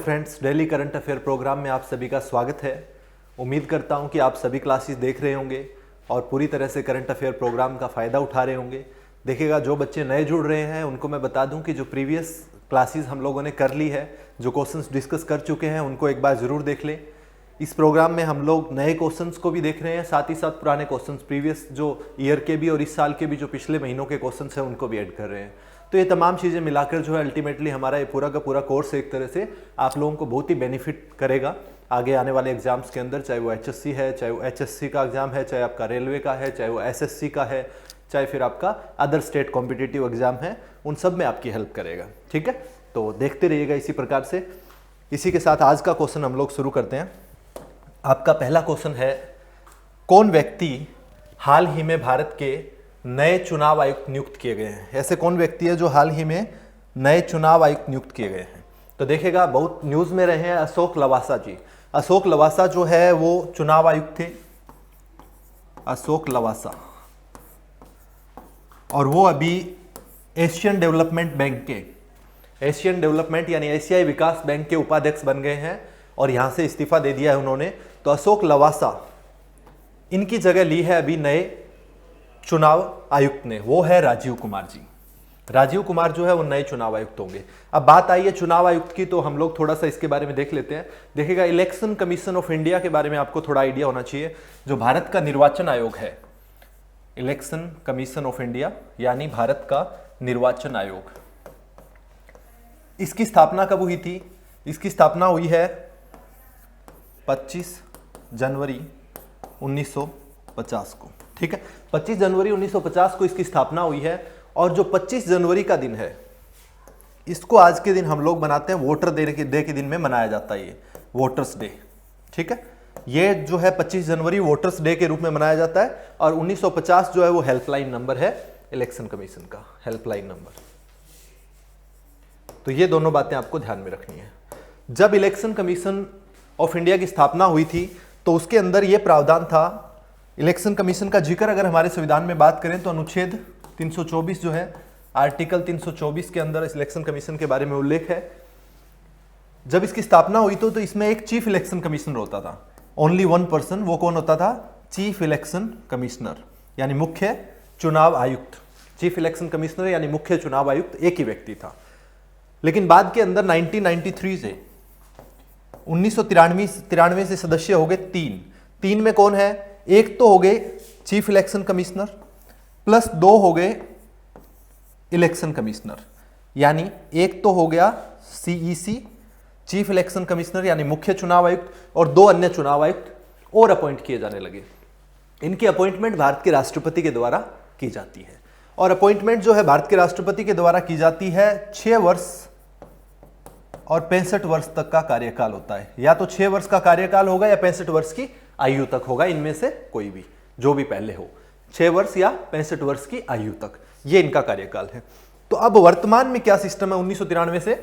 Friends, daily current affair programme में आप सभी का स्वागत है। उम्मीद करता हूं कि आप सभी क्लासेस देख रहे होंगे और पूरी तरह से करंट अफेयर प्रोग्राम का फ़ायदा उठा रहे होंगे। देखिएगा, जो बच्चे नए जुड़ रहे हैं उनको मैं बता दूं कि जो प्रीवियस क्लासेस हम लोगों ने कर ली है, जो क्वेश्चंस डिस्कस कर चुके हैं, उनको एक बार ज़रूर देख लें। इस प्रोग्राम में हम लोग नए क्वेश्चंस को भी देख रहे हैं, साथ ही साथ पुराने क्वेश्चंस प्रीवियस जो ईयर के भी और इस साल के भी जो पिछले महीनों के क्वेश्चंस हैं उनको भी ऐड कर रहे हैं। तो ये तमाम चीज़ें मिलाकर जो है अल्टीमेटली हमारा ये पूरा का पूरा कोर्स एक तरह से आप लोगों को बहुत ही बेनिफिट करेगा आगे आने वाले एग्जाम्स के अंदर, चाहे वो HSC है, चाहे वो HSC का एग्जाम है, चाहे आपका रेलवे का है, चाहे वो SSC का है, चाहे फिर आपका अदर स्टेट कॉम्पिटिटिव एग्जाम है, उन सब में आपकी हेल्प करेगा। ठीक है, तो देखते रहिएगा इसी प्रकार से। इसी के साथ आज का क्वेश्चन हम लोग शुरू करते हैं। आपका पहला क्वेश्चन है, कौन व्यक्ति हाल ही में भारत के नए चुनाव आयुक्त नियुक्त किए गए हैं? ऐसे कौन व्यक्ति है जो हाल ही में नए चुनाव आयुक्त नियुक्त किए गए हैं? तो देखिएगा, बहुत न्यूज़ में रहे हैं अशोक लवासा जी। अशोक लवासा जो है वो चुनाव आयुक्त थे, अशोक लवासा, और वो अभी एशियन डेवलपमेंट बैंक के, एशियन डेवलपमेंट यानी एशियाई विकास बैंक के उपाध्यक्ष बन गए हैं और यहां से इस्तीफा दे दिया है उन्होंने। तो अशोक लवासा, इनकी जगह ली है अभी नए चुनाव आयुक्त ने, वो है राजीव कुमार जी। राजीव कुमार जो है वो नए चुनाव आयुक्त होंगे। अब बात आई है चुनाव आयुक्त की, तो हम लोग थोड़ा सा इसके बारे में देख लेते हैं। देखिएगा, इलेक्शन कमीशन ऑफ इंडिया के बारे में आपको थोड़ा आइडिया होना चाहिए। जो भारत का निर्वाचन आयोग है, इलेक्शन कमीशन ऑफ इंडिया यानी भारत का निर्वाचन आयोग, इसकी स्थापना कब हुई थी? इसकी स्थापना हुई है 25 जनवरी 1950 को। ठीक है, 25 जनवरी 1950 को इसकी स्थापना हुई है। और जो 25 जनवरी का दिन है, इसको आज के दिन हम लोग मनाते हैं वोटर डे के दिन में मनाया जाता है, ये वोटर्स डे। ठीक है, ये जो है 25 जनवरी वोटर्स डे के रूप में मनाया जाता है। और 1950 जो है वो हेल्पलाइन नंबर है इलेक्शन कमीशन का, हेल्पलाइन नंबर। तो ये दोनों बातें आपको ध्यान में रखनी है। जब इलेक्शन कमीशन ऑफ इंडिया की स्थापना हुई थी तो उसके अंदर यह प्रावधान था, इलेक्शन कमीशन का जिक्र अगर हमारे संविधान में बात करें तो अनुच्छेद 324 जो है, आर्टिकल 324 के अंदर इलेक्शन कमीशन के बारे में उल्लेख है। जब इसकी स्थापना हुई तो इसमें एक चीफ इलेक्शन कमिश्नर होता था, ओनली वन पर्सन। वो कौन होता था? चीफ इलेक्शन कमिश्नर यानी मुख्य चुनाव आयुक्त। चीफ इलेक्शन कमिश्नर यानी मुख्य चुनाव आयुक्त एक ही व्यक्ति था। लेकिन बाद के अंदर 1993 से 1993 से सदस्य हो गए तीन में कौन है? एक तो हो गए चीफ इलेक्शन कमिश्नर प्लस 2 हो गए इलेक्शन कमिश्नर, यानी एक तो हो गया CEC चीफ इलेक्शन कमिश्नर यानी मुख्य चुनाव आयुक्त, और 2 अन्य चुनाव आयुक्त और अपॉइंट किए जाने लगे। इनकी अपॉइंटमेंट भारत के राष्ट्रपति के द्वारा की जाती है। और अपॉइंटमेंट जो है भारत के राष्ट्रपति के द्वारा की जाती है 6 वर्ष और 65 वर्ष तक का कार्यकाल होता है। या तो 6 वर्ष का कार्यकाल होगा या 65 वर्ष की आयु तक होगा, इनमें से कोई भी, जो भी पहले हो, 6 वर्ष या 65 वर्ष की आयु तक, ये इनका कार्यकाल है। तो अब वर्तमान में क्या सिस्टम है? 1993 से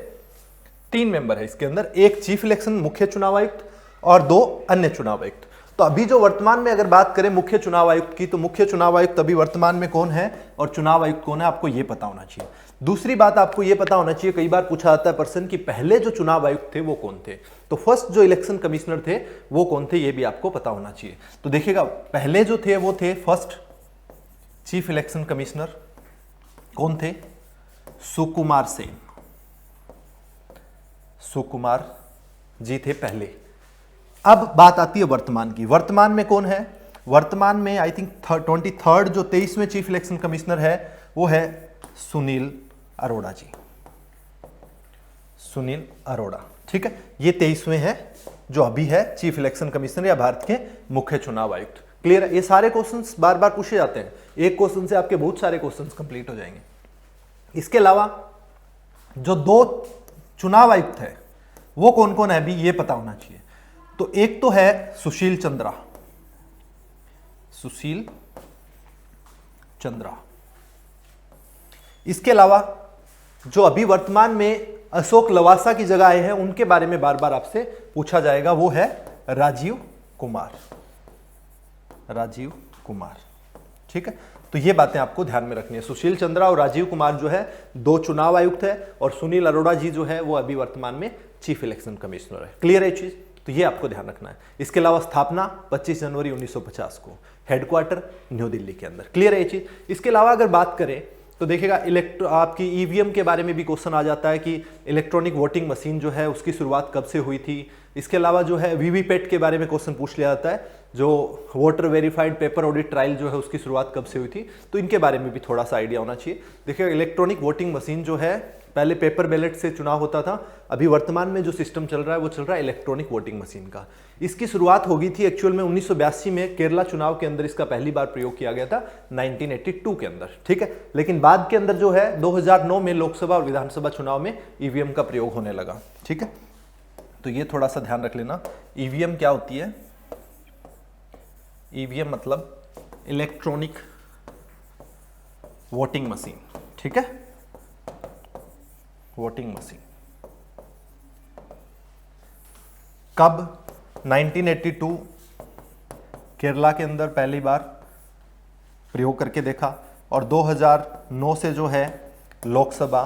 3 मेंबर है इसके अंदर, एक चीफ इलेक्शन मुख्य चुनाव आयुक्त और 2 अन्य चुनाव आयुक्त। तो अभी जो वर्तमान में अगर बात करें मुख्य चुनाव आयुक्त की, तो मुख्य चुनाव आयुक्त अभी वर्तमान में कौन है और चुनाव आयुक्त कौन है, आपको यह पता होना चाहिए। दूसरी बात आपको यह पता होना चाहिए, कई बार पूछा जाता है प्रश्न कि पहले जो चुनाव आयुक्त थे वो कौन थे। तो फर्स्ट जो इलेक्शन कमिश्नर थे वो कौन थे, ये भी आपको पता होना चाहिए। तो देखिएगा, पहले जो थे वो थे फर्स्ट चीफ इलेक्शन कमिश्नर, कौन थे? सुकुमार सेन, सुकुमार जी थे पहले। अब बात आती है वर्तमान की। वर्तमान में कौन है? वर्तमान में आई थिंक 23rd जो 23वें चीफ इलेक्शन कमिश्नर है वो है सुनील अरोड़ा जी, सुनील अरोड़ा। ठीक है, ये 23वें हैं जो अभी है चीफ इलेक्शन कमिश्नर या भारत के मुख्य चुनाव आयुक्त। क्लियर है? ये सारे क्वेश्चंस बार बार पूछे जाते हैं, एक क्वेश्चन से आपके बहुत सारे क्वेश्चंस कंप्लीट हो जाएंगे। इसके अलावा जो 2 चुनाव आयुक्त है वो कौन कौन है अभी ये पता होना चाहिए। तो एक तो है सुशील चंद्रा, सुशील चंद्रा। इसके अलावा जो अभी वर्तमान में अशोक लवासा की जगह आए हैं उनके बारे में बार बार आपसे पूछा जाएगा, वो है राजीव कुमार, राजीव कुमार। ठीक है, तो ये बातें आपको ध्यान में रखनी है। सुशील चंद्रा और राजीव कुमार जो है 2 चुनाव आयुक्त है और सुनील अरोड़ा जी जो है वो अभी वर्तमान में चीफ इलेक्शन कमिश्नर है। क्लियर है चीज? तो ये आपको ध्यान रखना है। इसके अलावा स्थापना 25 जनवरी 1950 को, हेडक्वार्टर न्यू दिल्ली के अंदर। क्लियर है ये चीज? इसके अलावा अगर बात करें तो देखिएगा आपकी ईवीएम के बारे में भी क्वेश्चन आ जाता है कि इलेक्ट्रॉनिक वोटिंग मशीन जो है उसकी शुरुआत कब से हुई थी। इसके अलावा जो है वीवीपैट के बारे में क्वेश्चन पूछ लिया जाता है, जो voter verified paper audit trial जो है उसकी शुरुआत कब से हुई थी, तो इनके बारे में भी थोड़ा सा आइडिया होना चाहिए। देखिए इलेक्ट्रॉनिक वोटिंग मशीन जो है पहले पेपर बैलेट से चुनाव होता था, अभी वर्तमान में जो सिस्टम चल रहा है वो चल रहा है इलेक्ट्रॉनिक वोटिंग मशीन का। इसकी शुरुआत हो गई थी एक्चुअल में 1982 में केरला चुनाव के अंदर इसका पहली बार प्रयोग किया गया था 1982 के अंदर, ठीक है। लेकिन बाद के अंदर जो है 2009 में लोकसभा और विधानसभा चुनाव में ईवीएम का प्रयोग होने लगा, ठीक है। तो ये थोड़ा सा ध्यान रख लेना। ईवीएम क्या होती है? ईवीएम मतलब इलेक्ट्रॉनिक वोटिंग मशीन, ठीक है, वोटिंग मशीन। कब? 1982 केरला के अंदर पहली बार प्रयोग करके देखा और 2009 से जो है लोकसभा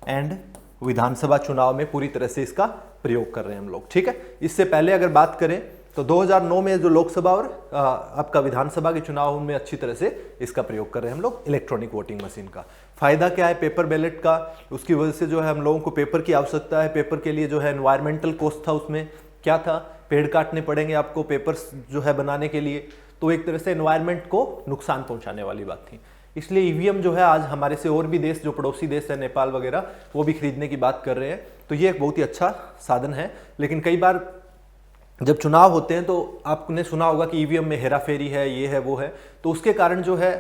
एंड विधानसभा चुनाव में पूरी तरह से इसका प्रयोग कर रहे हैं हम लोग, ठीक है। इससे पहले अगर बात करें तो 2009 में जो लोकसभा और आपका विधानसभा के चुनाव में अच्छी तरह से इसका प्रयोग कर रहे हैं हम लोग इलेक्ट्रॉनिक वोटिंग मशीन का। फायदा क्या है पेपर बैलेट का? उसकी वजह से जो है हम लोगों को पेपर की आवश्यकता है, पेपर के लिए जो है एनवायरमेंटल कॉस्ट था, उसमें क्या था, पेड़ काटने पड़ेंगे आपको पेपर जो है बनाने के लिए, तो एक तरह से एनवायरमेंट को नुकसान पहुंचाने वाली बात थी। इसलिए ईवीएम जो है आज हमारे से और भी देश जो पड़ोसी देश है नेपाल वगैरह वो भी खरीदने की बात कर रहे हैं, तो ये एक बहुत ही अच्छा साधन है। लेकिन कई बार जब चुनाव होते हैं तो आपने सुना होगा कि ईवीएम में हेराफेरी है, ये है वो है, तो उसके कारण जो है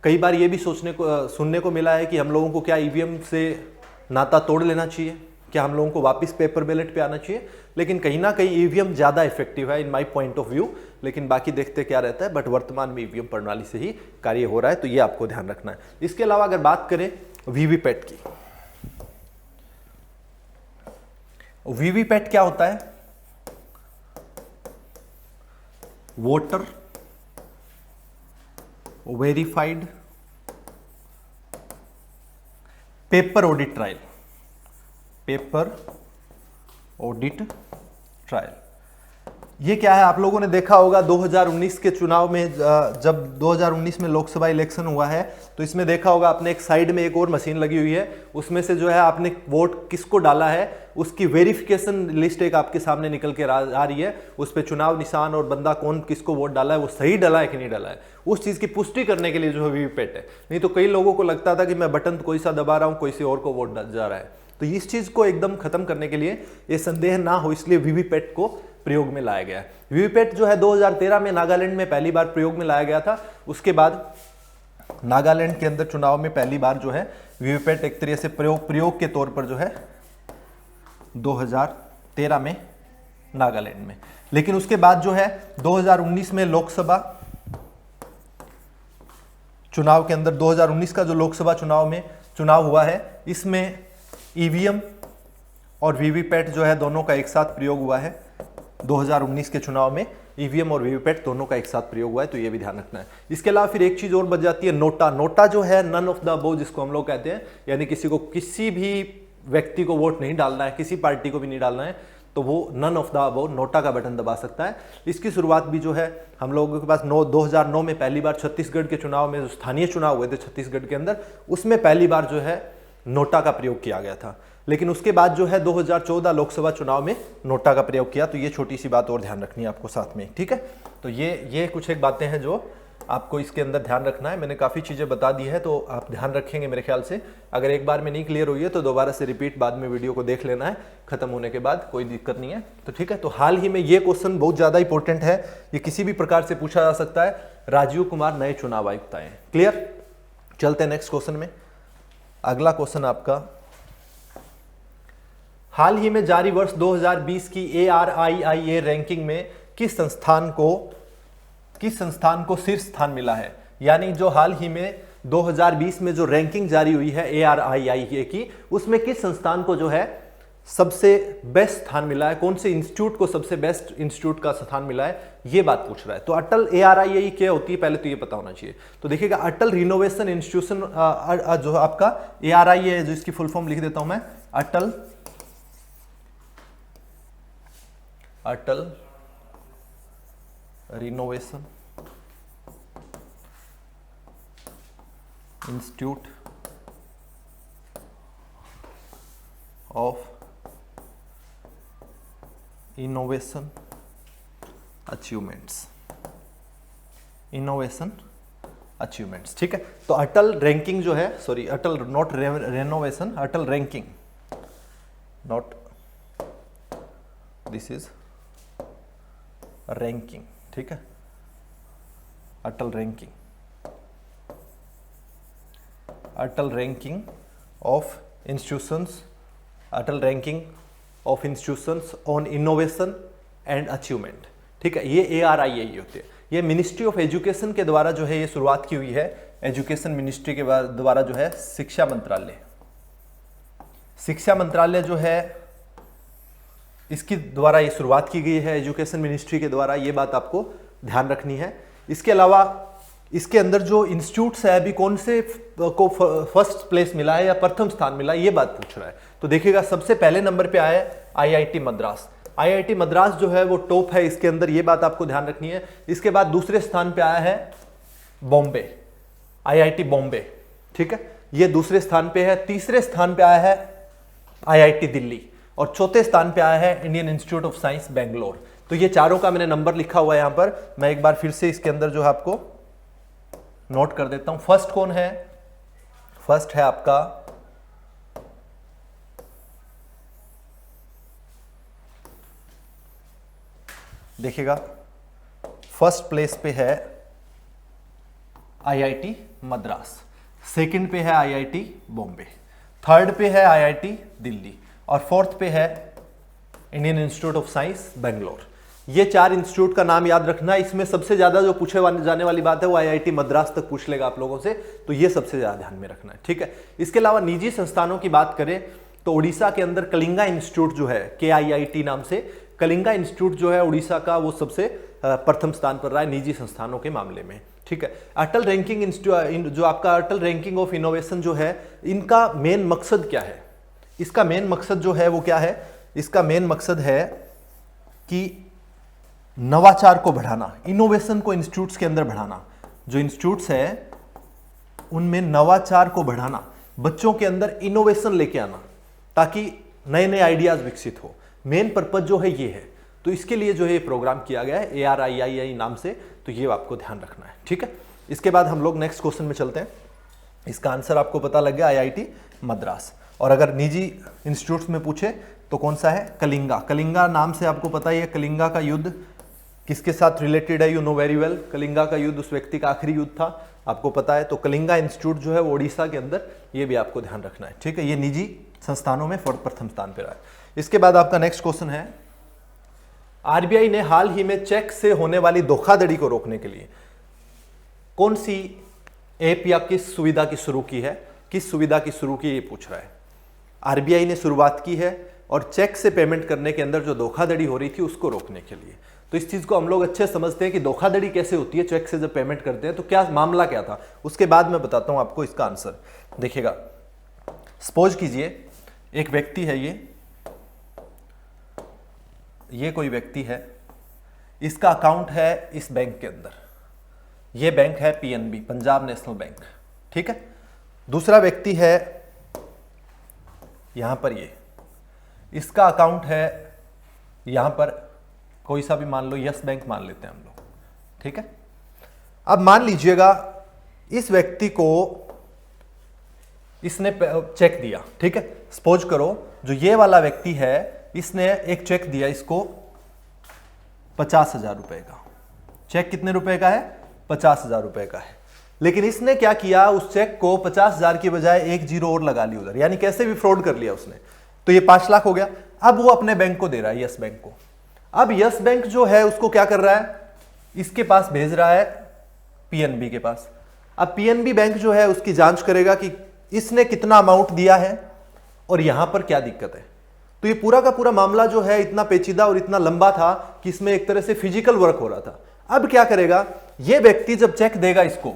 कई बार ये भी सुनने को मिला है कि हम लोगों को क्या ईवीएम से नाता तोड़ लेना चाहिए, क्या हम लोगों को वापस पेपर बैलेट पे आना चाहिए। लेकिन कहीं ना कहीं ईवीएम ज़्यादा इफेक्टिव है in my point of view, लेकिन बाकी देखते क्या रहता है, बट वर्तमान में ईवीएम प्रणाली से ही कार्य हो रहा है, तो ये आपको ध्यान रखना है। इसके अलावा अगर बात करें वीवीपैट की, वीवीपैट क्या होता है? Voter verified paper audit trial, paper audit trial. ये क्या है? आप लोगों ने देखा होगा 2019 के चुनाव में, जब 2019 में लोकसभा इलेक्शन हुआ है तो इसमें देखा होगा आपने एक साइड में एक और मशीन लगी हुई है, उसमें से जो है आपने वोट किसको डाला है उसकी वेरिफिकेशन लिस्ट एक आपके सामने निकल के आ रही है, उस पर चुनाव निशान और बंदा कौन किसको वोट डाला है, वो सही डाला है कि नहीं डाला है, उस चीज की पुष्टि करने के लिए जो है वीवीपैट है। नहीं तो कई लोगों को लगता था कि मैं बटन कोई सा दबा रहा हूं, कोई से और को वोट जा रहा है, तो इस चीज को एकदम खत्म करने के लिए, ये संदेह ना हो इसलिए वीवीपैट को प्रयोग में लाया गया है। वीवीपैट जो है 2013 में नागालैंड में पहली बार प्रयोग में लाया गया था, उसके बाद नागालैंड के अंदर चुनाव में पहली बार जो है वीवीपैट एक तरह से प्रयोग के तौर पर जो है 2013 में नागालैंड में। लेकिन उसके बाद जो है 2019 में लोकसभा चुनाव के अंदर, 2019 का जो लोकसभा चुनाव में चुनाव हुआ है, इसमें ईवीएम और वीवीपैट जो है दोनों का एक साथ प्रयोग हुआ है। 2019 के चुनाव में ईवीएम और वीवीपैट दोनों का एक साथ प्रयोग हुआ है, तो ये भी ध्यान रखना है। इसके अलावा फिर एक चीज और बच जाती है, नोटा। नोटा जो है नन ऑफ द अबव जिसको हम लोग कहते हैं, यानी किसी भी व्यक्ति को वोट नहीं डालना है, किसी पार्टी को भी नहीं डालना है, तो वो none of the above NOTA का बटन दबा सकता है। इसकी शुरुआत भी जो है हम लोगों के पास 2009 में पहली बार छत्तीसगढ़ के चुनाव में, जो स्थानीय चुनाव हुए थे छत्तीसगढ़ के अंदर, उसमें पहली बार जो है नोटा का प्रयोग किया गया था। लेकिन उसके बाद जो है 2014 लोकसभा चुनाव में नोटा का प्रयोग किया, तो ये छोटी सी बात और ध्यान रखनी है आपको साथ में, ठीक है। तो ये कुछ एक बातें हैं जो आपको इसके अंदर ध्यान रखना है। मैंने काफ़ी चीज़ें बता दी है, तो आप ध्यान रखेंगे मेरे ख्याल से। अगर एक बार में नहीं क्लियर हुई है तो दोबारा से रिपीट बाद में वीडियो को देख लेना है, खत्म होने के बाद, कोई दिक्कत नहीं है, तो ठीक है। तो हाल ही में ये क्वेश्चन बहुत ज़्यादा इंपॉर्टेंट है, ये किसी भी प्रकार से पूछा जा सकता है। राजीव कुमार नए चुनाव आयुक्त आए, क्लियर। चलते हैं नेक्स्ट क्वेश्चन में। अगला क्वेश्चन आपका, हाल ही में जारी वर्ष 2020 की ARIIA रैंकिंग में किस संस्थान को शीर्ष स्थान मिला है? यानी जो हाल ही में 2020 में जो रैंकिंग जारी हुई है ARIIA की, उसमें किस संस्थान को जो है सबसे बेस्ट स्थान मिला है, कौन से इंस्टीट्यूट को सबसे बेस्ट इंस्टीट्यूट का स्थान मिला है, ये बात पूछ रहा है। तो अटल ARIIE क्या होती है पहले तो ये पता होना चाहिए। तो देखिएगा अटल रिनोवेशन इंस्टीट्यूशन जो आपका ARIIE है, जो इसकी फुल फॉर्म लिख देता हूं मैं, Atal renovation institute of innovation achievements, ठीक है। तो अटल रैंकिंग जो है, sorry Atal not renovation, Atal ranking, not this is ranking, ठीक है। Atal ranking of institutions, Atal ranking of institutions on innovation and achievement, ठीक है। ये ARIIE होती है। ये मिनिस्ट्री ऑफ एजुकेशन के द्वारा जो है ये शुरुआत की हुई है, एजुकेशन मिनिस्ट्री के द्वारा जो है शिक्षा मंत्रालय जो है इसकी द्वारा ये शुरुआत की गई है, एजुकेशन मिनिस्ट्री के द्वारा, ये बात आपको ध्यान रखनी है। इसके अलावा इसके अंदर जो इंस्टीट्यूट्स है अभी कौन से को फर्स्ट प्लेस मिला है या प्रथम स्थान मिला है, ये बात पूछ रहा है। तो देखिएगा सबसे पहले नंबर पे आया है IIT मद्रास। IIT मद्रास जो है वो टॉप है इसके अंदर, ये बात आपको ध्यान रखनी है। इसके बाद दूसरे स्थान पे आया है बॉम्बे, IIT बॉम्बे, ठीक है, ये दूसरे स्थान पे है। तीसरे स्थान पे आया है IIT दिल्ली और चौथे स्थान पे आया है Indian institute of science Bangalore. तो ये चारों का मैंने नंबर लिखा हुआ है यहां पर, मैं एक बार फिर से इसके अंदर जो है आपको नोट कर देता हूं। फर्स्ट कौन है? फर्स्ट है आपका देखिएगा फर्स्ट प्लेस पे है IIT मद्रास, सेकंड पे है IIT बॉम्बे, थर्ड पे है IIT दिल्ली और फोर्थ पे है Indian institute of science Bangalore. ये चार इंस्टीट्यूट का नाम याद रखना। इसमें सबसे ज्यादा जो पूछे जाने वाली बात है वो IIT मद्रास तक पूछ लेगा आप लोगों से, तो ये सबसे ज्यादा ध्यान में रखना है, ठीक है। इसके अलावा निजी संस्थानों की बात करें तो उड़ीसा के अंदर कलिंगा इंस्टीट्यूट जो है KIIT नाम से, कलिंगा इंस्टीट्यूट जो है उड़ीसा का, वो सबसे प्रथम स्थान पर रहा है निजी संस्थानों के मामले में, ठीक है। अटल रैंकिंग जो आपका अटल रैंकिंग ऑफ इनोवेशन जो है, इनका मेन मकसद क्या है? इसका मेन मकसद जो है वो क्या है? इसका मेन मकसद है कि नवाचार को बढ़ाना, इनोवेशन को इंस्टीट्यूट्स के अंदर बढ़ाना। जो इंस्टीट्यूट्स है उनमें नवाचार को बढ़ाना, बच्चों के अंदर इनोवेशन लेके आना ताकि नए नए आइडियाज विकसित हो। मेन पर्पज जो है ये है। तो इसके लिए जो है प्रोग्राम किया गया है ARIIE नाम से, तो ये आपको ध्यान रखना है, ठीक है। इसके बाद हम लोग नेक्स्ट क्वेश्चन में चलते हैं। इसका आंसर आपको पता लग गया IIT मद्रास। और अगर निजी इंस्टीट्यूट्स में पूछे तो कौन सा है? कलिंगा। कलिंगा नाम से आपको पता ही है कलिंगा का युद्ध किसके साथ रिलेटेड है, you know very well. Kalinga का युद्ध उस व्यक्ति का आखिरी युद्ध था, आपको पता है। तो कलिंगा इंस्टीट्यूट जो है वो ओडिशा के अंदर, ये भी आपको ध्यान रखना है, ठीक है। ये निजी संस्थानों में प्रथम स्थान पर रहा है। इसके बाद आपका नेक्स्ट क्वेश्चन है, RBI ने हाल ही में चेक से होने वाली धोखाधड़ी को रोकने के लिए कौन सी ऐप या किस सुविधा की शुरू की है? किस सुविधा की शुरू की, ये पूछ रहा है। RBI ने शुरुआत की है और चेक से पेमेंट करने के अंदर जो धोखाधड़ी हो रही थी उसको रोकने के लिए। तो इस चीज को हम लोग अच्छे समझते हैं कि धोखाधड़ी कैसे होती है, चेक से जब पेमेंट करते हैं तो क्या मामला क्या था, उसके बाद मैं बताता हूं आपको इसका आंसर। देखिएगा, सपोज कीजिए एक व्यक्ति है, ये कोई व्यक्ति है, इसका अकाउंट है इस बैंक के अंदर, ये बैंक है PNB, पंजाब नेशनल बैंक, ठीक है। दूसरा व्यक्ति है यहां पर, ये इसका अकाउंट है यहां पर, कोई सा भी मान लो, यस बैंक मान लेते हैं हम लोग, ठीक है। अब मान लीजिएगा इस व्यक्ति को इसने चेक दिया, ठीक है। सपोज करो जो ये वाला व्यक्ति है इसने एक चेक दिया इसको 50,000 रुपए का। चेक कितने रुपए का है? 50,000 रुपए का है। लेकिन इसने क्या किया, उस चेक को 50,000 की बजाय एक जीरो और लगा ली उधर, यानी कैसे भी फ्रॉड कर लिया उसने। तो ये 5 लाख हो गया। अब वो अपने बैंक को दे रहा है, यस बैंक को। अब यस बैंक जो है उसको क्या कर रहा है, इसके पास भेज रहा है PNB के पास। अब PNB बैंक जो है उसकी जांच करेगा कि इसने कितना अमाउंट दिया है और यहां पर क्या दिक्कत है। तो ये पूरा का पूरा मामला जो है इतना पेचीदा और इतना लंबा था कि इसमें एक तरह से फिजिकल वर्क हो रहा था। अब क्या करेगा ये व्यक्ति, जब चेक देगा इसको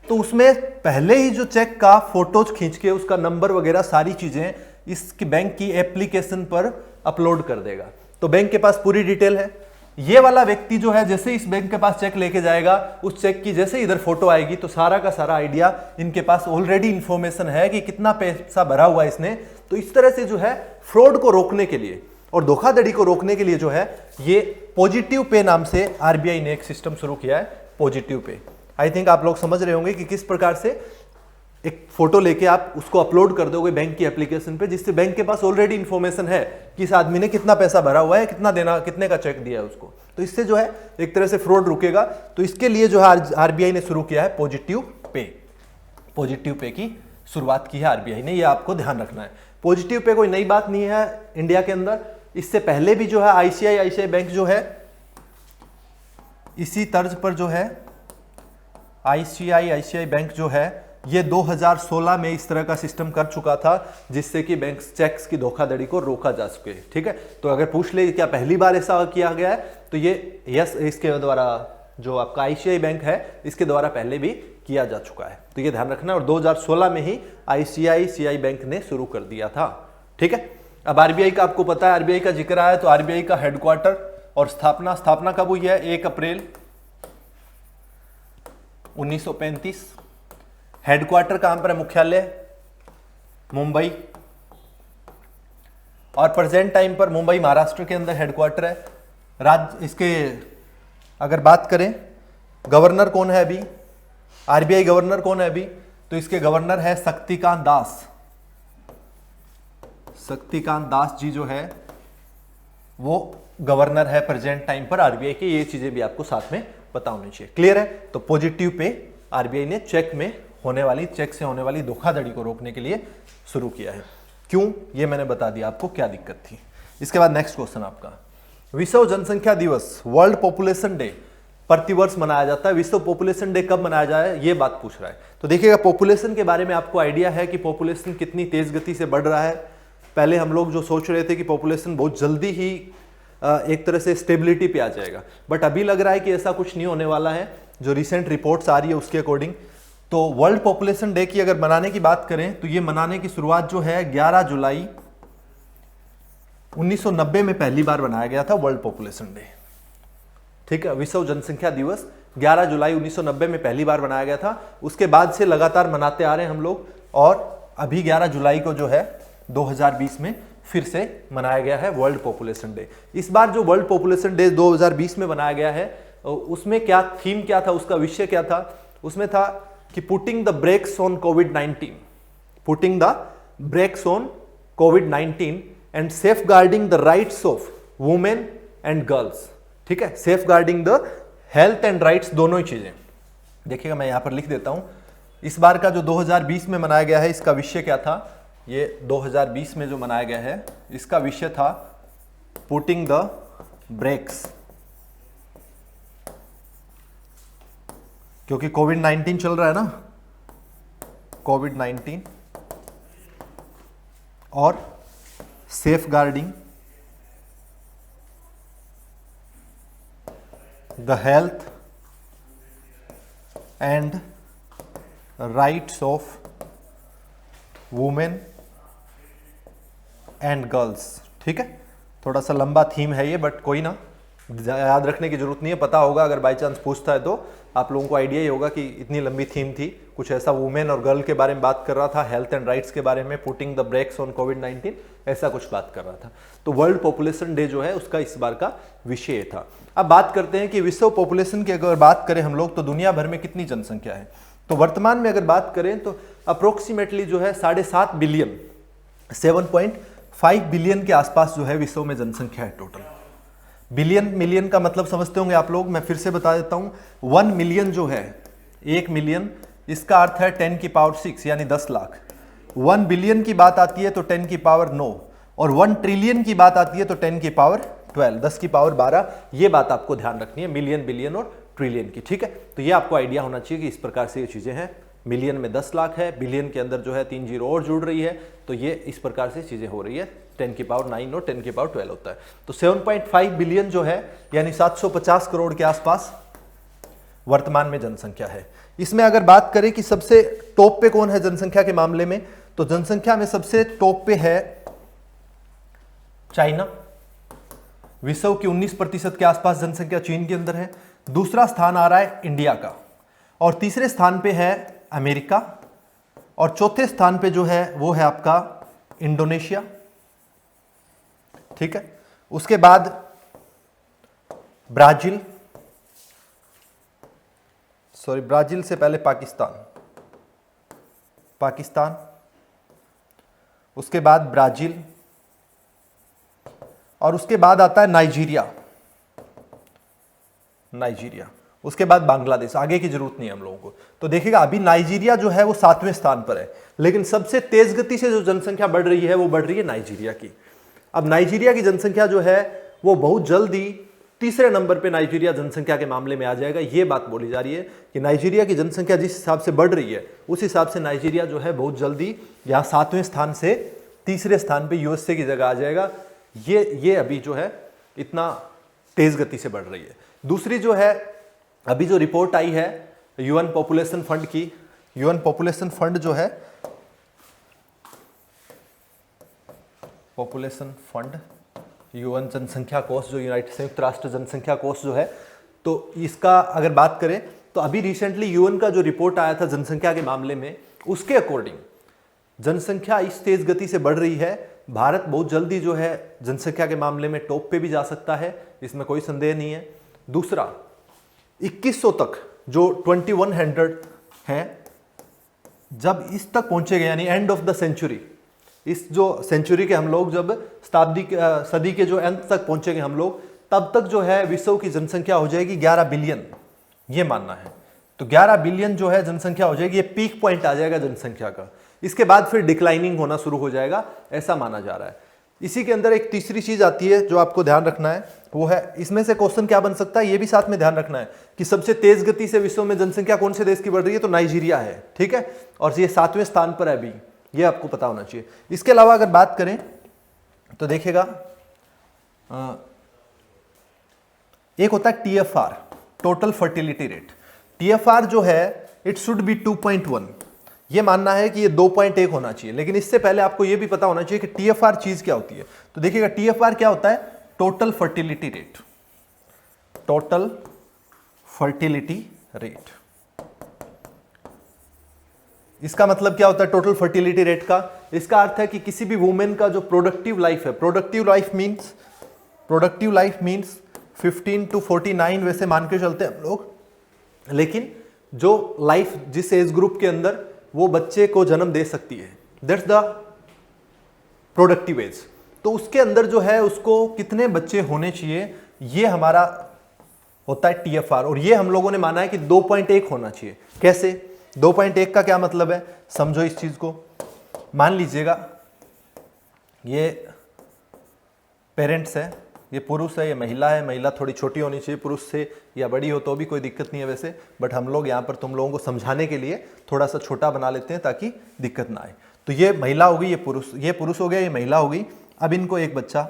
तो उसमें पहले ही जो चेक का फोटोज खींच के उसका नंबर वगैरह सारी चीजें इसकी बैंक की एप्लीकेशन पर अपलोड कर देगा। तो बैंक के पास पूरी डिटेल है। ये वाला व्यक्ति जो है जैसे इस बैंक के पास चेक लेके जाएगा, उस चेक की जैसे इधर फोटो आएगी तो सारा का सारा आइडिया इनके पास ऑलरेडी इंफॉर्मेशन है कि कितना पैसा भरा हुआ है इसने। तो इस तरह से जो है फ्रॉड को रोकने के लिए और धोखाधड़ी को रोकने के लिए जो है ये पॉजिटिव पे नाम से आरबीआई ने एक सिस्टम शुरू किया है, पॉजिटिव पे। आई थिंक आप लोग समझ रहे होंगे कि किस प्रकार से एक फोटो लेके आप उसको अपलोड कर दोगे बैंक की एप्लीकेशन पे, जिससे बैंक के पास ऑलरेडी इंफॉर्मेशन है कि इस आदमी ने कितना पैसा भरा हुआ है, कितना देना, कितने का चेक दिया है उसको। तो इससे जो है एक तरह से फ्रॉड रुकेगा। तो इसके लिए जो है आरबीआई ने शुरू किया है पॉजिटिव पे। पॉजिटिव पे की शुरुआत की है आरबीआई ने, ये आपको ध्यान रखना है। पॉजिटिव पे कोई नई बात नहीं है इंडिया के अंदर। इससे पहले भी जो है आईसीआईसीआई बैंक जो है इसी तर्ज पर जो है आईसीआईसीआई बैंक जो है ये 2016 में इस तरह का सिस्टम कर चुका था, जिससे कि बैंक चेक्स की धोखाधड़ी को रोका जा सके। ठीक है, तो अगर पूछ ले क्या पहली बार ऐसा किया गया है तो ये यस, इसके द्वारा जो आपका आईसीआई बैंक है इसके द्वारा पहले भी किया जा चुका है। तो ये ध्यान रखना। और 2016 में ही आईसीआईसीआई बैंक ने शुरू कर दिया था। ठीक है, अब आरबीआई का आपको पता है, आरबीआई का जिक्र आया तो आरबीआई का हेडक्वार्टर और स्थापना कब हुई है? 1 अप्रैल 1935। हेडक्वार्टर कहां पर है? मुख्यालय मुंबई। और प्रेजेंट टाइम पर मुंबई महाराष्ट्र के अंदर हेडक्वार्टर है। राज्य इसके अगर बात करें गवर्नर कौन है अभी, आरबीआई गवर्नर कौन है अभी, तो इसके गवर्नर है शक्तिकांत दास। शक्तिकांत दास जी जो है वो गवर्नर है प्रेजेंट टाइम पर आरबीआई के। ये चीजें भी आपको साथ में पता होनी चाहिए। क्लियर है? तो पॉजिटिव पे आरबीआई ने चेक से होने वाली धोखाधड़ी को रोकने के लिए शुरू किया है। क्यों? ये मैंने बता दिया आपको क्या दिक्कत थी। इसके बाद नेक्स्ट क्वेश्चन आपका, विश्व जनसंख्या दिवस, वर्ल्ड पॉपुलेशन डे प्रतिवर्ष मनाया जाता है। विश्व पॉपुलेशन डे कब मनाया जाए ये बात पूछ रहा है। तो देखिएगा, पॉपुलेशन के बारे में आपको आइडिया है कि पॉपुलेशन कितनी तेज गति से बढ़ रहा है। पहले हम लोग जो सोच रहे थे कि पॉपुलेशन बहुत जल्दी ही एक तरह से स्टेबिलिटी पे आ जाएगा, बट अभी लग रहा है कि ऐसा कुछ नहीं होने वाला है। जो रिसेंट रिपोर्ट्स आ रही है उसके अकॉर्डिंग, तो वर्ल्ड पॉपुलेशन डे की अगर मनाने की बात करें तो ये मनाने की शुरुआत जो है 11 जुलाई 1990 में पहली बार बनाया गया था वर्ल्ड पॉपुलेशन डे। ठीक है, विश्व जनसंख्या दिवस 11 जुलाई 1990 में पहली बार बनाया गया था। उसके बाद से लगातार मनाते आ रहे हैं हम लोग, और अभी 11 जुलाई को जो है 2020 में फिर से मनाया गया है वर्ल्ड पॉपुलेशन डे। इस बार जो वर्ल्ड पॉपुलेशन डे 2020 में बनाया गया है उसमें क्या थीम क्या था, उसका विषय क्या था? उसमें था कि putting the breaks on covid, putting the breaks on covid and safe guarding the rights of women and girls. ठीक है, safe guarding the health and rights, दोनों ही चीजें। देखिएगा, मैं यहां पर लिख देता हूं। इस बार का जो 2020 में मनाया गया है इसका विषय क्या था? ये 2020 में जो मनाया गया है इसका विषय था पुटिंग द ब्रेक्स, क्योंकि कोविड-19 चल रहा है ना, कोविड-19, और safeguarding the health and rights of women and girls. ठीक है, थोड़ा सा लंबा थीम है ये, बट कोई ना, याद रखने की जरूरत नहीं है, पता होगा। अगर बाई चांस पूछता है तो आप लोगों को आइडिया ही होगा कि इतनी लंबी थीम थी। कुछ ऐसा वुमेन और गर्ल के बारे में बात कर रहा था, हेल्थ एंड राइट्स के बारे में, पुटिंग द ब्रेक्स ऑन कोविड-19, ऐसा कुछ बात कर रहा था। तो वर्ल्ड पॉपुलेशन डे जो है उसका इस बार का विषय था। अब बात करते हैं कि विश्व पॉपुलेशन की अगर बात करें हम लोग तो दुनिया भर में कितनी जनसंख्या है। तो वर्तमान में अगर बात करें तो अप्रोक्सीमेटली जो है 7.5 बिलियन, 7.5 बिलियन के आसपास जो है विश्व में जनसंख्या है टोटल। बिलियन मिलियन का मतलब समझते होंगे आप लोग, मैं फिर से बता देता हूं। 1 मिलियन जो है, 1 मिलियन, इसका अर्थ है 10 की पावर 6 यानी 10 लाख। 1 बिलियन की बात आती है तो 10 की पावर 9, और 1 ट्रिलियन की बात आती है तो 10 की पावर 12, 10 की पावर 12। ये बात आपको ध्यान रखनी है, मिलियन, बिलियन और ट्रिलियन की। ठीक है, तो ये आपको आइडिया होना चाहिए कि इस प्रकार से ये चीजें हैं मिलियन में 10 लाख है, बिलियन के अंदर जो है 3 जीरो और जुड़ रही है, तो ये इस प्रकार से चीज़ें हो रही है, 10 की पावर 9 और 10 की पावर 12 होता है। तो 7.5 बिलियन जो है यानी 750 करोड़ के आसपास वर्तमान में जनसंख्या है। इसमें अगर बात करें कि सबसे टॉप पे कौन है जनसंख्या के मामले में, तो जनसंख्या में सबसे टॉप पे है चाइना, विश्व की 19% के आसपास जनसंख्या चीन के अंदर है। दूसरा स्थान आ रहा है इंडिया का, और तीसरे स्थान पे है अमेरिका, और चौथे स्थान पे जो है वो है आपका इंडोनेशिया, ठीक है। उसके बाद ब्राजील, ब्राजील से पहले पाकिस्तान, उसके बाद ब्राजील, और उसके बाद आता है नाइजीरिया, उसके बाद बांग्लादेश। आगे की जरूरत नहीं है हम लोगों को। तो देखिएगा अभी नाइजीरिया जो है वो 7वें स्थान पर है, लेकिन सबसे तेज गति से जो जनसंख्या बढ़ रही है वो बढ़ रही है नाइजीरिया की। अब नाइजीरिया की जनसंख्या जो है वो बहुत जल्दी तीसरे नंबर पे नाइजीरिया जनसंख्या के मामले में आ जाएगा। ये बात बोली जा रही है कि नाइजीरिया की जनसंख्या जिस हिसाब से बढ़ रही है उस हिसाब से नाइजीरिया जो है बहुत जल्दी यहाँ 7वें स्थान से तीसरे स्थान पे यूएसए की जगह आ जाएगा। ये अभी जो है इतना तेज गति से बढ़ रही है। दूसरी जो है अभी जो रिपोर्ट आई है यूएन पॉपुलेशन फंड की, यूएन पॉपुलेशन फंड जो है, पॉपुलेशन फंड, यूएन जनसंख्या कोष जो संयुक्त राष्ट्र जनसंख्या कोष जो है, तो इसका अगर बात करें तो अभी रिसेंटली यूएन का जो रिपोर्ट आया था जनसंख्या के मामले में, उसके अकॉर्डिंग जनसंख्या इस तेज गति से बढ़ रही है, भारत बहुत जल्दी जो है जनसंख्या के मामले में टॉप पे भी जा सकता है, इसमें कोई संदेह नहीं है। दूसरा 2100 तक जो 2100 है, जब इस तक पहुंचेगा यानी एंड ऑफ द सेंचुरी, इस जो सेंचुरी के हम लोग जब सदी के जो अंत तक पहुंचेंगे हम लोग, तब तक जो है विश्व की जनसंख्या हो जाएगी 11 बिलियन, ये मानना है। तो 11 बिलियन जो है जनसंख्या हो जाएगी, ये पीक पॉइंट आ जाएगा जनसंख्या का। इसके बाद फिर डिक्लाइनिंग होना शुरू हो जाएगा, ऐसा माना जा रहा है। इसी के अंदर एक तीसरी चीज आती है जो आपको ध्यान रखना है, वो है इसमें से क्वेश्चन क्या बन सकता है, ये भी साथ में ध्यान रखना है कि सबसे तेज गति से विश्व में जनसंख्या कौन से देश की बढ़ रही है, तो नाइजीरिया है, ठीक है, और ये 7वें स्थान पर है अभी, ये आपको पता होना चाहिए। इसके अलावा अगर बात करें तो देखिएगा एक होता है TFR, total fertility rate. TFR जो है इट शुड बी 2.1, ये मानना है कि ये 2.1 होना चाहिए, लेकिन इससे पहले आपको ये भी पता होना चाहिए कि TFR चीज क्या होती है। तो देखिएगा TFR क्या होता है, total fertility rate, total fertility rate. इसका मतलब क्या होता है टोटल फर्टिलिटी रेट का, इसका अर्थ है कि किसी भी वुमेन का जो प्रोडक्टिव लाइफ है, प्रोडक्टिव लाइफ मींस 15 to 49 वैसे मान के चलते हैं हम लोग, लेकिन जो लाइफ जिस एज ग्रुप के अंदर वो बच्चे को जन्म दे सकती है, दैट्स द प्रोडक्टिव एज। तो उसके अंदर जो है उसको कितने बच्चे होने चाहिए, ये हमारा होता है TFR, और ये हम लोगों ने माना है कि 2.1 होना चाहिए। कैसे 2.1 का क्या मतलब है, समझो इस चीज को। मान लीजिएगा ये पेरेंट्स है, ये पुरुष है, ये महिला है, महिला थोड़ी छोटी होनी चाहिए पुरुष से, या बड़ी हो तो भी कोई दिक्कत नहीं है वैसे, बट हम लोग यहाँ पर तुम लोगों को समझाने के लिए थोड़ा सा छोटा बना लेते हैं ताकि दिक्कत ना आए। तो ये महिला होगी, ये पुरुष हो गया, ये महिला होगी। अब इनको एक बच्चा,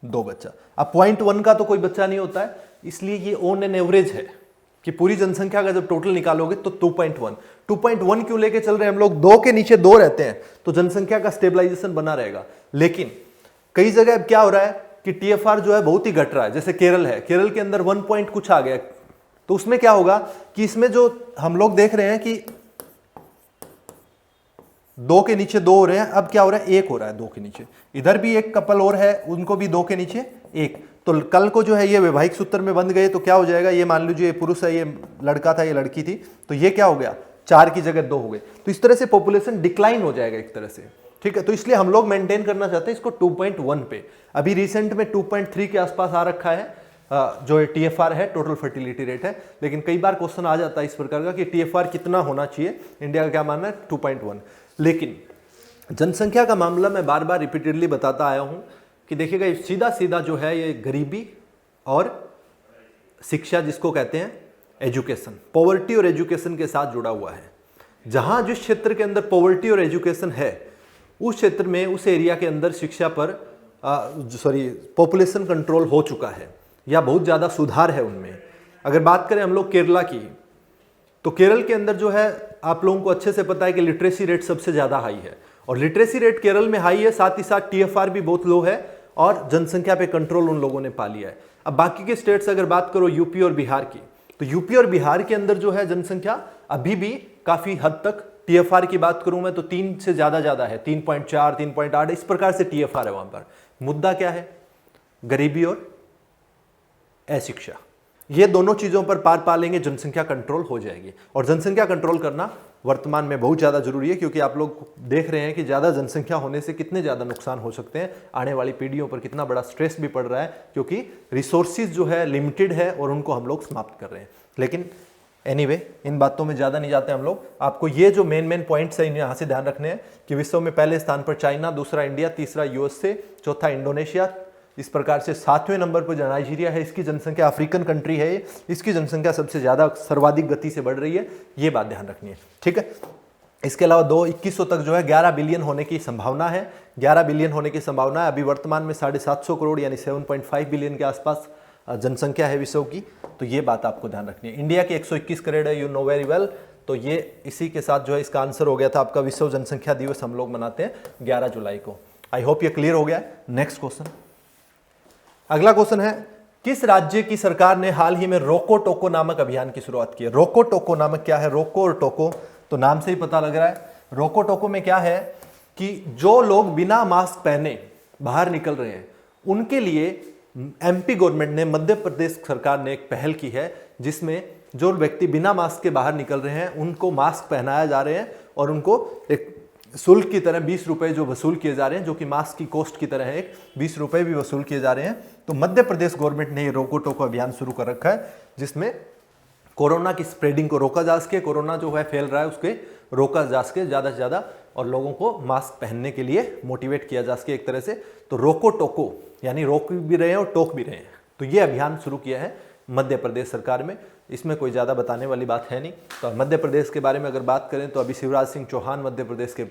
2 बच्चा। अब 0.1 का तो कोई बच्चा नहीं होता है, इसलिए ये ऑन एन एवरेज है कि पूरी जनसंख्या का जब टोटल निकालोगे तो 2.1 क्यों लेके चल रहे हैं हम लोग, 2 के नीचे 2 रहते हैं तो जनसंख्या का स्टेबलाइजेशन बना रहेगा। लेकिन कई जगह अब क्या हो रहा है कि TFR जो है बहुत ही घट रहा है, जैसे केरल है, केरल के अंदर 1 पॉइंट कुछ आ गया, तो उसमें क्या होगा कि इसमें जो हम लोग देख रहे हैं कि 2 के नीचे 2 हो रहे हैं, अब क्या हो रहा है 1 हो रहा है 2 के नीचे। इधर भी एक कपल और है, उनको भी 2 के नीचे 1, तो कल को जो है ये वैवाहिक सूत्र में बंध गए तो क्या हो जाएगा, ये मान लीजिए ये पुरुष है, ये लड़का था, ये लड़की थी, तो ये क्या हो गया 4 की जगह 2 हो गए। तो इस तरह से पॉपुलेशन डिक्लाइन हो जाएगा एक तरह से, ठीक है। तो इसलिए हम लोग मेंटेन करना चाहते हैं इसको 2.1 पे। अभी रिसेंट में 2.3 के आसपास आ रखा है जो TFR है, टोटल फर्टिलिटी रेट है, लेकिन कई बार क्वेश्चन आ जाता है इस प्रकार का कि TFR कितना होना चाहिए, इंडिया का क्या मानना है 2.1। लेकिन जनसंख्या का मामला मैं बार बार रिपीटेडली बताता आया हूं कि देखिएगा सीधा सीधा जो है ये गरीबी और शिक्षा जिसको कहते हैं, एजुकेशन, पॉवर्टी और एजुकेशन के साथ जुड़ा हुआ है। जहां जिस क्षेत्र के अंदर पॉवर्टी और एजुकेशन है उस क्षेत्र में, उस एरिया के अंदर शिक्षा पर पॉपुलेशन कंट्रोल हो चुका है या बहुत ज़्यादा सुधार है उनमें। अगर बात करें हम लोग केरला की, तो केरल के अंदर जो है आप लोगों को अच्छे से पता है कि लिटरेसी रेट सबसे ज़्यादा हाई है, और लिटरेसी रेट केरल में हाई है, साथ ही साथ TFR भी बहुत लो है और जनसंख्या पे कंट्रोल उन लोगों ने पा लिया है। अब बाकी के स्टेट्स अगर बात करो यूपी और बिहार की, तो यूपी और बिहार के अंदर जो है जनसंख्या अभी भी काफ़ी हद तक, TFR की बात करूं मैं तो 3 से ज़्यादा है, 3.4, 3.8 इस प्रकार से TFR है वहाँ पर। मुद्दा क्या है? गरीबी और अशिक्षा। ये दोनों चीज़ों पर पार पा लेंगे, जनसंख्या कंट्रोल हो जाएगी। और जनसंख्या कंट्रोल करना वर्तमान में बहुत ज़्यादा जरूरी है, क्योंकि आप लोग देख रहे हैं कि ज़्यादा जनसंख्या होने से कितने ज़्यादा नुकसान हो सकते हैं, आने वाली पीढ़ियों पर कितना बड़ा स्ट्रेस भी पड़ रहा है, क्योंकि रिसोर्सेज जो है लिमिटेड है और उनको हम लोग समाप्त कर रहे हैं। लेकिन एनीवे, इन बातों में ज़्यादा नहीं जाते हम लोग। आपको ये जो मेन पॉइंट्स हैं यहाँ से ध्यान रखने हैं कि विश्व में पहले स्थान पर चाइना, दूसरा इंडिया, तीसरा USA, चौथा इंडोनेशिया, इस प्रकार से 7वें नंबर पर नाइजीरिया है। इसकी जनसंख्या, अफ्रीकन कंट्री है, इसकी जनसंख्या सबसे ज़्यादा सर्वाधिक गति से बढ़ रही है, ये बात ध्यान रखनी है, ठीक है। इसके अलावा 2100 तक जो है 11 बिलियन होने की संभावना है, 11 बिलियन होने की संभावना है। अभी वर्तमान में 750 करोड़ यानी 7.5 बिलियन के आसपास जनसंख्या है विश्व की, तो ये बात आपको ध्यान रखनी है। इंडिया की 121 करोड़ है, यू नो वेरी वेल। तो ये इसी के साथ जो है इसका आंसर हो गया था आपका। विश्व जनसंख्या दिवस हम लोग मनाते हैं 11 जुलाई को। आई होप ये क्लियर हो गया। नेक्स्ट क्वेश्चन, अगला क्वेश्चन है, किस राज्य की सरकार ने हाल ही में रोको टोको नामक अभियान की शुरुआत की है? रोको टोको नामक क्या है? रोको और टोको तो नाम से ही पता लग रहा है। रोको टोको में क्या है कि जो लोग बिना मास्क पहने बाहर निकल रहे हैं उनके लिए MP गवर्नमेंट ने, मध्य प्रदेश सरकार ने एक पहल की है, जिसमें जो व्यक्ति बिना मास्क के बाहर निकल रहे हैं उनको मास्क पहनाया जा रहे हैं और उनको एक शुल्क की तरह 20 रुपए जो वसूल किए जा रहे हैं, जो कि मास्क की कॉस्ट की तरह है, एक 20 रुपए भी वसूल किए जा रहे हैं। तो मध्य प्रदेश गवर्नमेंट ने ये रोको टोको अभियान शुरू कर रखा है, जिसमें कोरोना की स्प्रेडिंग को रोका जा सके, कोरोना जो है फैल रहा है उसके रोका जा सके ज़्यादा से ज़्यादा, और लोगों को मास्क पहनने के लिए मोटिवेट किया जा सके एक तरह से। तो रोको टोको यानी रोक भी रहे हैं और टोक भी रहे हैं। तो ये अभियान शुरू किया है मध्य प्रदेश सरकार में। इसमें कोई ज़्यादा बताने वाली बात है नहीं। तो मध्य प्रदेश के बारे में अगर बात करें तो अभी शिवराज सिंह चौहान मध्य प्रदेश के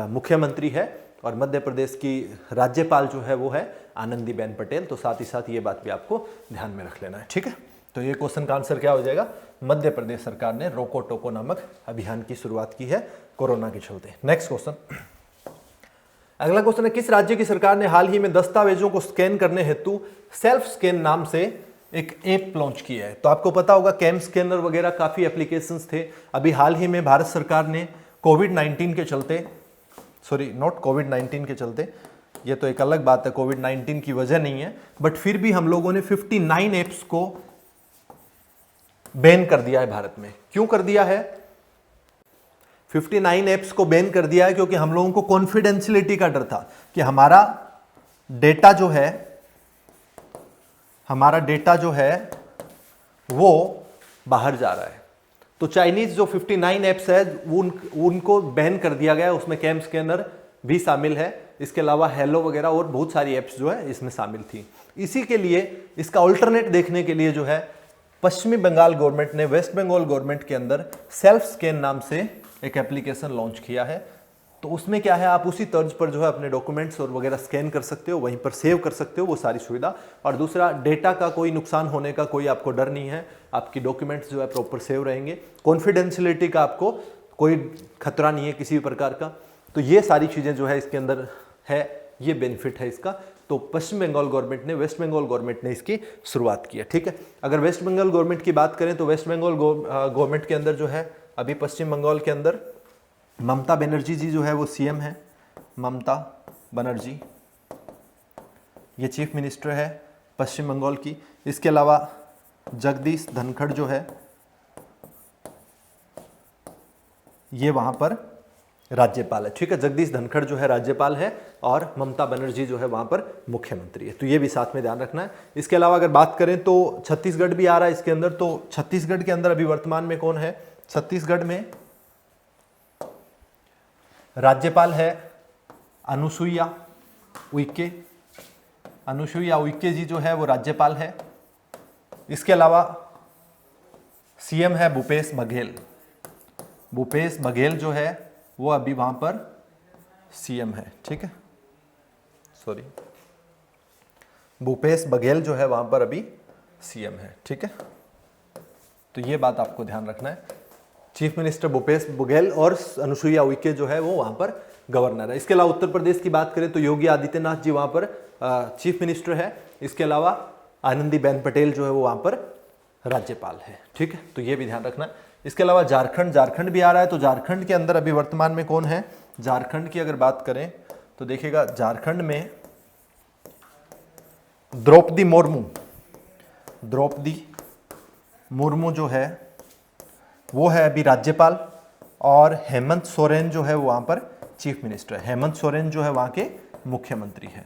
मुख्यमंत्री है, और मध्य प्रदेश की राज्यपाल जो है वो है आनंदीबेन पटेल। तो साथ ही साथ ये बात भी आपको ध्यान में रख लेना है, ठीक है। तो ये क्वेश्चन का आंसर क्या हो जाएगा? मध्य प्रदेश सरकार ने रोको टोको नामक अभियान की शुरुआत की है कोरोना के चलते। नेक्स्ट क्वेश्चन, अगला क्वेश्चन है, किस राज्य की सरकार ने हाल ही में दस्तावेजों को स्कैन करने हेतु सेल्फ स्कैन नाम से एक ऐप लॉन्च किया है? तो आपको पता होगा कैम स्कैनर वगैरह काफी एप्लीकेशंस थे। अभी हाल ही में भारत सरकार ने कोविड-19 के चलते, सॉरी नॉट कोविड-19 के चलते, ये तो एक अलग बात है, कोविड-19 की वजह नहीं है, बट फिर भी हम लोगों ने 59 ऐप्स को बैन कर दिया है भारत में। क्यों कर दिया है? 59 ऐप्स को बैन कर दिया है क्योंकि हम लोगों को कॉन्फिडेंशियलिटी का डर था कि हमारा डेटा जो है वो बाहर जा रहा है। तो चाइनीज जो 59 ऐप्स है उनको बैन कर दिया गया है। उसमें कैम स्कैनर भी शामिल है, इसके अलावा हेलो वगैरह और बहुत सारी ऐप्स जो है इसमें शामिल थी। इसी के लिए इसका अल्टरनेट देखने के लिए जो है पश्चिमी बंगाल गवर्नमेंट ने वेस्ट बंगाल गवर्नमेंट के अंदर सेल्फ स्कैन नाम से एक एप्लीकेशन लॉन्च किया है। तो उसमें क्या है, आप उसी तर्ज पर जो है अपने डॉक्यूमेंट्स और वगैरह स्कैन कर सकते हो, वहीं पर सेव कर सकते हो वो सारी सुविधा। और दूसरा, डेटा का कोई नुकसान होने का कोई आपको डर नहीं है, आपकी डॉक्यूमेंट्स जो है प्रॉपर सेव रहेंगे, कॉन्फिडेंशियलिटी का आपको कोई खतरा नहीं है किसी भी प्रकार का। तो ये सारी चीज़ें जो है इसके अंदर है, ये बेनिफिट है इसका। तो पश्चिम बंगाल गवर्नमेंट ने, वेस्ट बंगाल गवर्नमेंट ने इसकी शुरुआत की है, ठीक है। अगर वेस्ट बंगाल गवर्नमेंट की बात करें तो वेस्ट बंगाल गवर्नमेंट के अंदर जो है अभी पश्चिम बंगाल के अंदर ममता बनर्जी जी जो है वो CM है, ममता बनर्जी, ये चीफ मिनिस्टर है पश्चिम बंगाल की। इसके अलावा जगदीश धनखड़ जो है ये वहाँ पर राज्यपाल है, ठीक है। जगदीश धनखड़ जो है राज्यपाल है और ममता बनर्जी जो है वहाँ पर मुख्यमंत्री है। तो ये भी साथ में ध्यान रखना है। इसके अलावा अगर बात करें तो छत्तीसगढ़ भी आ रहा है इसके अंदर। तो छत्तीसगढ़ के अंदर अभी वर्तमान में कौन है? छत्तीसगढ़ में राज्यपाल है अनुसुईया उइके। अनुसुईया उइके जी जो है वो राज्यपाल है। इसके अलावा सीएम है भूपेश बघेल। भूपेश बघेल जो है वो अभी वहां पर सीएम है, ठीक है, सॉरी, भूपेश बघेल जो है वहां पर अभी सीएम है, ठीक है। तो ये बात आपको ध्यान रखना है, चीफ मिनिस्टर भूपेश बघेल और अनुसुईया उइके जो है वो वहां पर गवर्नर है। इसके अलावा उत्तर प्रदेश की बात करें तो योगी आदित्यनाथ जी वहां पर चीफ मिनिस्टर है। इसके अलावा आनंदीबेन पटेल जो है वो वहां पर राज्यपाल है, ठीक है, तो ये भी ध्यान रखना। इसके अलावा झारखंड भी आ रहा है, तो झारखंड के अंदर अभी वर्तमान में कौन है? झारखंड की अगर बात करें तो देखिएगा झारखंड में द्रौपदी मुर्मू जो है वो है अभी राज्यपाल, और हेमंत सोरेन जो है वो वहां पर चीफ मिनिस्टर है। हेमंत सोरेन जो है वहां के मुख्यमंत्री है।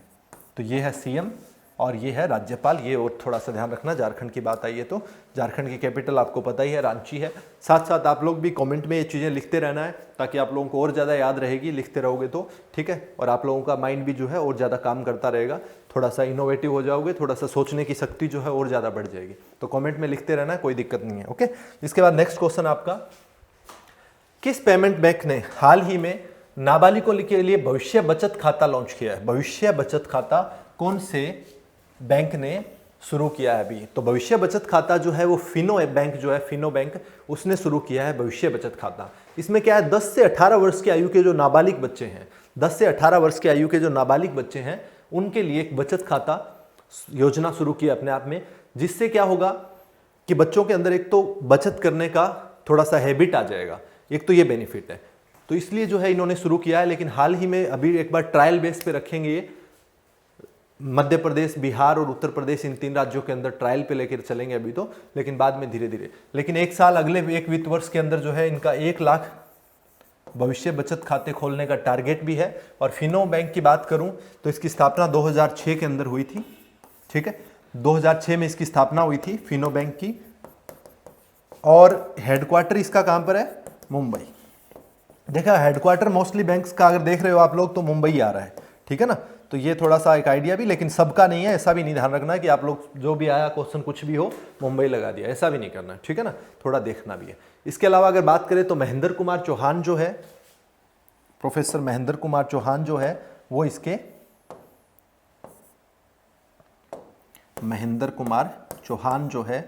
तो ये है सीएम और ये है राज्यपाल। ये और थोड़ा सा ध्यान रखना, झारखंड की बात आई है तो झारखंड की कैपिटल आपको पता ही है, रांची है। साथ साथ आप लोग भी कमेंट में ये चीज़ें लिखते रहना है ताकि आप लोगों को और ज़्यादा याद रहेगी, लिखते रहोगे तो, ठीक है, और आप लोगों का माइंड भी जो है और ज़्यादा काम करता रहेगा, थोड़ा सा इनोवेटिव हो जाओगे, थोड़ा सा सोचने की शक्ति जो है और ज़्यादा बढ़ जाएगी। तो कॉमेंट में लिखते रहना, कोई दिक्कत नहीं है, ओके। इसके बाद नेक्स्ट क्वेश्चन आपका, किस पेमेंट बैंक ने हाल ही में नाबालिगों के लिए भविष्य बचत खाता लॉन्च किया है? भविष्य बचत खाता कौन से बैंक ने शुरू किया है अभी? तो भविष्य बचत खाता जो है वो फिनो बैंक जो है, फिनो बैंक, उसने शुरू किया है भविष्य बचत खाता। इसमें क्या है, 10 से 18 वर्ष की आयु के जो नाबालिग बच्चे हैं, 10 से 18 वर्ष की आयु के जो नाबालिग बच्चे हैं उनके लिए एक बचत खाता योजना शुरू की अपने आप में, जिससे क्या होगा कि बच्चों के अंदर एक तो बचत करने का थोड़ा सा हैबिट आ जाएगा, एक तो ये बेनिफिट है। तो इसलिए जो है इन्होंने शुरू किया है, लेकिन हाल ही में अभी एक बार ट्रायल बेस पे रखेंगे ये, मध्य प्रदेश, बिहार और उत्तर प्रदेश, इन 3 राज्यों के अंदर ट्रायल पे लेकर चलेंगे अभी तो, लेकिन बाद में धीरे धीरे, लेकिन एक साल अगले एक वित्त वर्ष के अंदर जो है इनका 1 लाख भविष्य बचत खाते खोलने का टारगेट भी है। और फिनो बैंक की बात करूं तो इसकी स्थापना 2006 के अंदर हुई थी, ठीक है, 2006 में इसकी स्थापना हुई थी फिनो बैंक की, और हेडक्वार्टर इसका कहां पर है? मुंबई। देखा, हेडक्वार्टर मोस्टली बैंक्स का अगर देख रहे हो आप लोग तो मुंबई आ रहा है, ठीक है ना। तो ये थोड़ा सा एक आइडिया भी, लेकिन सबका नहीं है, ऐसा भी नहीं ध्यान रखना है कि आप लोग जो भी आया क्वेश्चन कुछ भी हो मुंबई लगा दिया, ऐसा भी नहीं करना है, ठीक है ना, थोड़ा देखना भी है। इसके अलावा अगर बात करें तो महेंद्र कुमार चौहान जो है, प्रोफेसर महेंद्र कुमार चौहान जो है वो इसके, महेंद्र कुमार चौहान जो है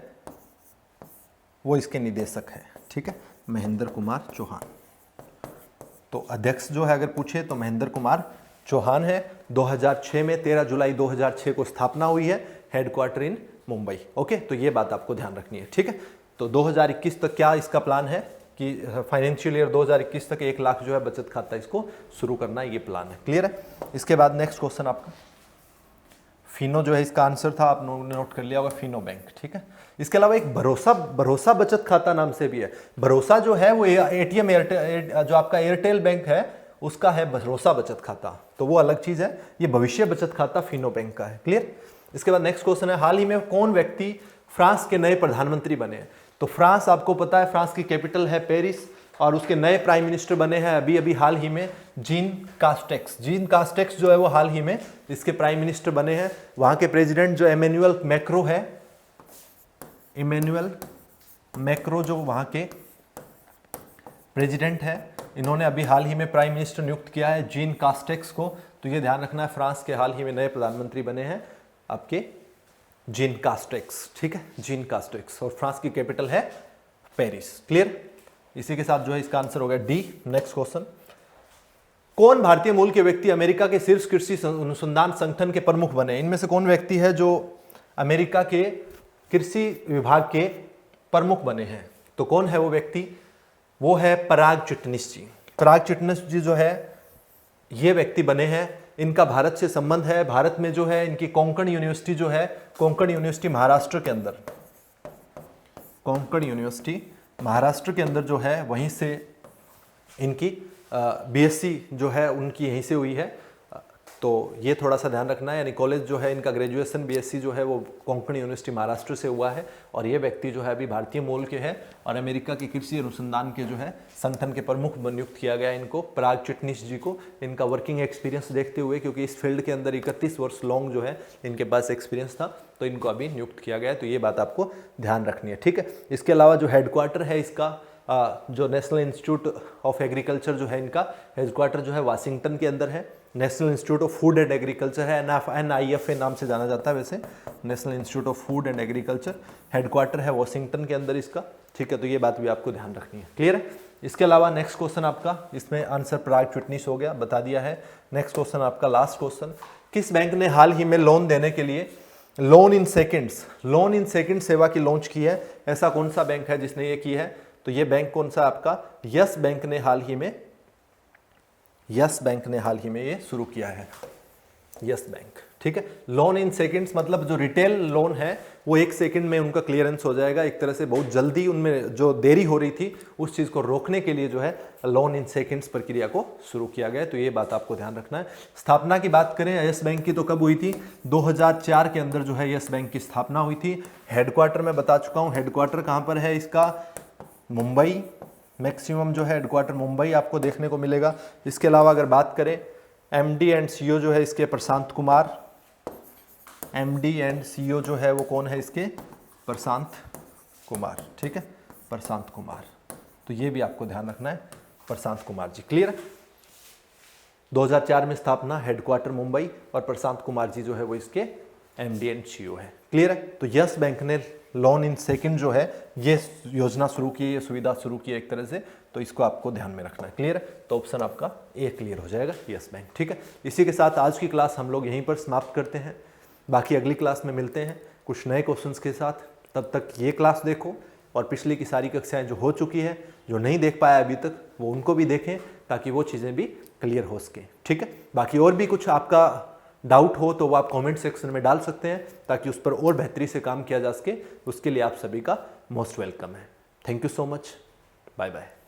वो इसके निदेशक है, ठीक है, महेंद्र कुमार चौहान। तो अध्यक्ष जो है अगर पूछे तो महेंद्र कुमार चौहान है। 2006 में 13 जुलाई 2006 को स्थापना हुई है, हेडक्वार्टर इन मुंबई, ओके। तो ये बात आपको ध्यान रखनी है, ठीक है। तो 2021 तक क्या इसका प्लान है कि फाइनेंशियल ईयर 2021 तक 1 लाख जो है बचत खाता इसको शुरू करना है, ये प्लान है, क्लियर है। इसके बाद नेक्स्ट क्वेश्चन आपका, फिनो जो है इसका आंसर था, आप नोट कर लिया होगा, फिनो बैंक, ठीक है। इसके अलावा एक भरोसा बचत खाता नाम से भी है। भरोसा जो है वो एटीएम जो आपका एयरटेल बैंक है उसका है भरोसा बचत खाता, तो वो अलग चीज है। ये भविष्य बचत खाता फिनो बैंक का है, क्लियर। इसके बाद नेक्स्ट क्वेश्चन है, हाल ही में कौन व्यक्ति फ्रांस के नए प्रधानमंत्री बने हैं? तो फ्रांस आपको पता है, फ्रांस की कैपिटल है पेरिस, और उसके नए प्राइम मिनिस्टर बने हैं अभी अभी हाल ही में जीन कास्टेक्स। जीन कास्टेक्स जो है वो हाल ही में इसके प्राइम मिनिस्टर बने हैं। वहां के प्रेसिडेंट जो इमैनुअल मैक्रो है, इमैनुअल मैक्रो जो वहां के प्रेसिडेंट है, इन्होंने अभी हाल ही में प्राइम मिनिस्टर नियुक्त किया है जीन कास्टेक्स को। तो ये ध्यान रखना है, फ्रांस के हाल ही में नए प्रधानमंत्री बने हैं आपके जीन कास्टेक्स, ठीक है, जीन कास्टेक्स, और फ्रांस की कैपिटल है पेरिस, क्लियर। इसी के साथ जो है इसका आंसर हो गया डी। नेक्स्ट क्वेश्चन, कौन भारतीय मूल के व्यक्ति अमेरिका के शीर्ष कृषि अनुसंधान संगठन के प्रमुख बने? इनमें से कौन व्यक्ति है जो अमेरिका के कृषि विभाग के प्रमुख बने हैं? तो कौन है वो व्यक्ति? वो है पराग चिटनिस जी। पराग चिटनिस जी जो है ये व्यक्ति बने हैं, इनका भारत से संबंध है। भारत में जो है इनकी कोंकण यूनिवर्सिटी जो है, कोंकण यूनिवर्सिटी महाराष्ट्र के अंदर, कोंकण यूनिवर्सिटी महाराष्ट्र के अंदर जो है वहीं से इनकी बीएससी जो है उनकी यहीं से हुई है। तो ये थोड़ा सा ध्यान रखना है। यानी कॉलेज जो है इनका ग्रेजुएशन बीएससी जो है वो कोंकण यूनिवर्सिटी महाराष्ट्र से हुआ है और ये व्यक्ति जो है अभी भारतीय मूल के हैं और अमेरिका के कृषि अनुसंधान के जो है संगठन के प्रमुख नियुक्त किया गया इनको, पराग चिटनिस जी को। इनका वर्किंग एक्सपीरियंस देखते हुए, क्योंकि इस फील्ड के अंदर 31 वर्ष लॉन्ग जो है इनके पास एक्सपीरियंस था, तो इनको अभी नियुक्त किया गया है। तो ये बात आपको ध्यान रखनी है, ठीक है। इसके अलावा जो हेडक्वार्टर है इसका, जो नेशनल इंस्टीट्यूट ऑफ एग्रीकल्चर जो है इनका हेडक्वार्टर जो है वाशिंगटन के अंदर है। National institute of food and agriculture है, NIFA नाम से जाना जाता है वैसे, national institute of food and agriculture. Headquarter है वाशिंगटन के अंदर इसका, ठीक है। तो ये बात भी आपको ध्यान रखनी है, क्लियर है। इसके अलावा नेक्स्ट क्वेश्चन आपका, इसमें आंसर पराग चिटनिस हो गया, बता दिया है। नेक्स्ट क्वेश्चन आपका लास्ट क्वेश्चन, किस बैंक ने हाल ही में लोन देने के लिए लोन इन सेकेंड सेवा की लॉन्च की है? ऐसा कौन सा बैंक है जिसने ये की है? तो ये बैंक कौन सा आपका, यस बैंक ने हाल ही में ये शुरू किया है, यस बैंक, ठीक है। लोन इन सेकंड्स मतलब जो रिटेल लोन है वो 1 सेकंड में उनका क्लियरेंस हो जाएगा। एक तरह से बहुत जल्दी उनमें जो देरी हो रही थी उस चीज़ को रोकने के लिए जो है लोन इन सेकंड्स प्रक्रिया को शुरू किया गया। तो ये बात आपको ध्यान रखना है। स्थापना की बात करें यस बैंक की तो कब हुई थी? 2004 के अंदर जो है यस बैंक की स्थापना हुई थी। हेडक्वार्टर मैं बता चुका हूँ, हेडक्वार्टर कहाँ पर है इसका? मुंबई, मैक्सिमम जो है हेडक्वार्टर मुंबई आपको देखने को मिलेगा। इसके अलावा अगर बात करें MD एंड CEO जो है इसके Prashant Kumar, MD and CEO जो है वो कौन है इसके? प्रशांत कुमार, ठीक है, प्रशांत कुमार। तो ये भी आपको ध्यान रखना है, प्रशांत कुमार जी, क्लियर है। 2004 में स्थापना, हेडक्वार्टर मुंबई, और प्रशांत कुमार जी जो है वो इसके MD एंड CEO है, क्लियर है। तो यस बैंक ने लोन इन सेकंड जो है ये योजना शुरू की, ये सुविधा शुरू की एक तरह से, तो इसको आपको ध्यान में रखना है, क्लियर है। तो ऑप्शन आपका ए क्लियर हो जाएगा, यस बैंक, ठीक है। इसी के साथ आज की क्लास हम लोग यहीं पर समाप्त करते हैं। बाकी अगली क्लास में मिलते हैं कुछ नए क्वेश्चंस के साथ। तब तक ये क्लास देखो और पिछली की सारी कक्षाएं जो हो चुकी है, जो नहीं देख पाया अभी तक, वो उनको भी देखें ताकि वो चीज़ें भी क्लियर हो सकें, ठीक है। बाकी और भी कुछ आपका डाउट हो तो वो आप कमेंट सेक्शन में डाल सकते हैं ताकि उस पर और बेहतरी से काम किया जा सके। उसके लिए आप सभी का मोस्ट वेलकम है। Thank you so much, bye bye.